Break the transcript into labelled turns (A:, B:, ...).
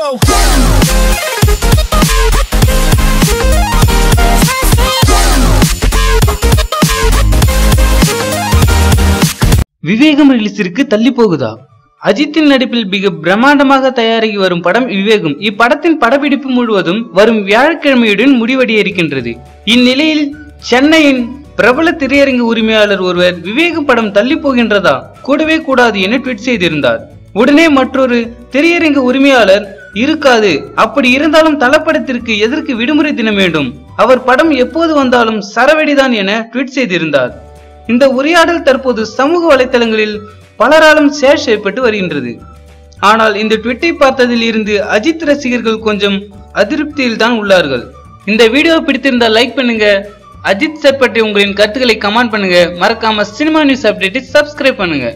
A: விவேகம் ரிலீஸிற்கு தள்ளி போகுதா? அஜித்தின் நடிப்பில் மிக பிரம்மாண்டமாக தயாராகி வரும் படம் விவேகம். இப்படத்தின் படப்பிடிப்பு முழுவதும் வரும் வியாழக்கிழமையுடன் முடிவடைய இருக்கின்றது. இந்நிலையில் சென்னையின் பிரபல திரையரங்கு உரிமையாளர் ஒருவர் விவேகம் படம் தள்ளி போகின்றதா, கூடவே கூடாது என ட்வீட் செய்திருந்தார். உடனே மற்றொரு திரையரங்கு உரிமையாளர், இருக்காது, அப்படி இருந்தாலும் தளப்படத்திற்கு எதற்கு விடுமுறை தினம் வேண்டும், அவர் படம் எப்போது வந்தாலும் சரவெடிதான் என ட்வீட் செய்திருந்தார். இந்த உரையாடல் தற்போது சமூக வலைதளங்களில் பலராலும் ஷேர் செய்யப்பட்டு வருகின்றது. ஆனால் இந்த ட்வீட்டை பார்த்ததில் இருந்து அஜித் ரசிகர்கள் கொஞ்சம் அதிருப்தியில் தான் உள்ளார்கள். இந்த வீடியோ பிடித்திருந்தால் லைக் பண்ணுங்க. அஜித் சார் பற்றி உங்களின் கருத்துக்களை கமெண்ட் பண்ணுங்க. மறக்காம சினிமா நியூஸ் அப்டேட்டை சப்ஸ்கிரைப் பண்ணுங்க.